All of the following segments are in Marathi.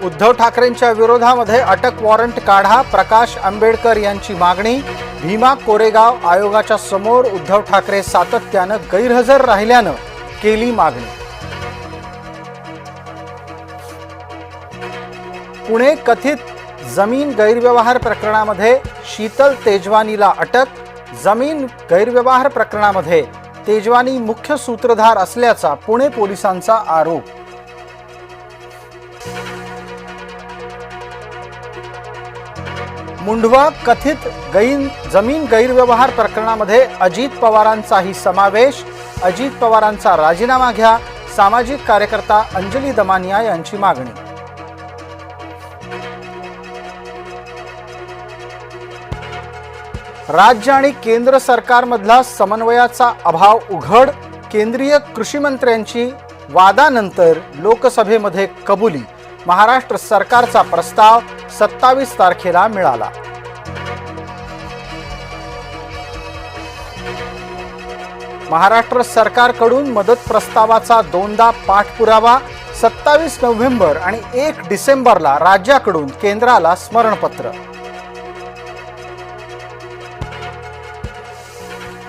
उद्धव ठाकरेंच्या विरोधामध्ये अटक वॉरंट काढा, प्रकाश आंबेडकर यांची मागणी। भीमा कोरेगाव आयोगाच्या समोर उद्धव ठाकरे सातत्याने गैरहजर राहिल्याने केली मागणी। पुणे कथित जमीन गैरव्यवहार प्रकरणामध्ये शीतल तेजवानीला अटक। जमीन गैरव्यवहार प्रकरणामध्ये तेजवानी मुख्य सूत्रधार असल्याचा पुणे पोलिसांचा आरोप। मुंढवा कथित जमीन गैरव्यवहार प्रकरणामध्ये अजित पवारांचाही समावेश। अजित पवारांचा राजीनामा घ्या, सामाजिक कार्यकर्ता अंजली दमानिया यांची मागणी। राज्य आणि केंद्र सरकारमधला समन्वयाचा अभाव उघड। केंद्रीय कृषी मंत्र्यांची वादानंतर लोकसभेमध्ये कबुली। महाराष्ट्र सरकारचा प्रस्ताव 27 तारखेला मिळाला। महाराष्ट्र सरकारकडून मदत प्रस्तावाचा दोनदा पाठपुरावा। 27 नोव्हेंबर आणि 1 डिसेंबरला राज्याकडून केंद्राला स्मरणपत्र।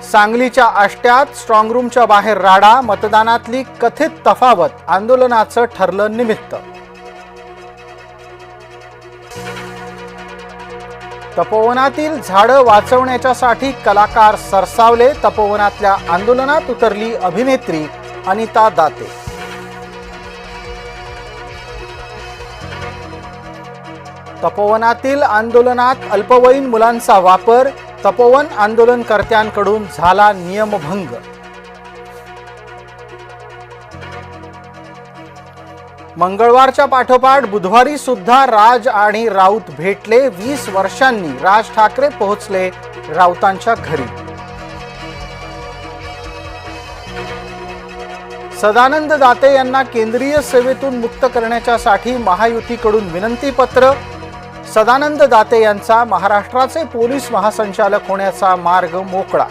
सांगलीच्या आष्ट्यात स्ट्रॉंग रूमच्या बाहेर राडा। मतदानातली कथित तफावत आंदोलनाचं ठरलं निमित्त। तपोवनातील झाडं वाचवण्यासाठी कलाकार सरसावले। तपोवनातल्या आंदोलनात उतरली अभिनेत्री अनिता दाते। तपोवनातील आंदोलनात अल्पवयीन मुलांचा वापर। तपोवन आंदोलनकर्त्यांकडून झाला नियमभंग। मंगळवारच्या पाठोपाठ बुधवारी सुद्धा राज आणि राऊत भेटले। 20 वर्षांनी राज ठाकरे पोहोचले राऊतांच्या घरी। सदानंद दाते यांना केंद्रीय सेवेतून मुक्त करण्यासाठी महायुतीकडून विनंती पत्र। सदानंद दाते यांचा महाराष्ट्राचे पोलीस महासंचालक होण्याचा मार्ग मोकळा।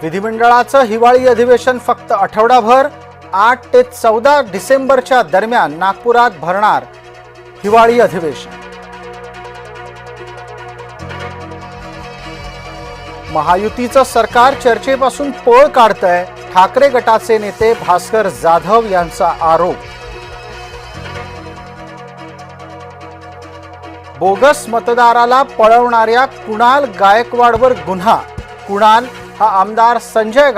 विधिमंडळाचं हिवाळी अधिवेशन फक्त आठवडाभर। 8 ते 14 डिसेंबरच्या दरम्यान नागपुरात भरणार हिवाळी अधिवेशन। महायुतीचं सरकार चर्चेपासून पळ काढतंय, ठाकरे गटाचे नेते भास्कर जाधव यांचा आरोप। बोगस मतदाराला पळवणाऱ्या कुणाल गायकवाडवर गुन्हा। कुणाल हा आमदार संजय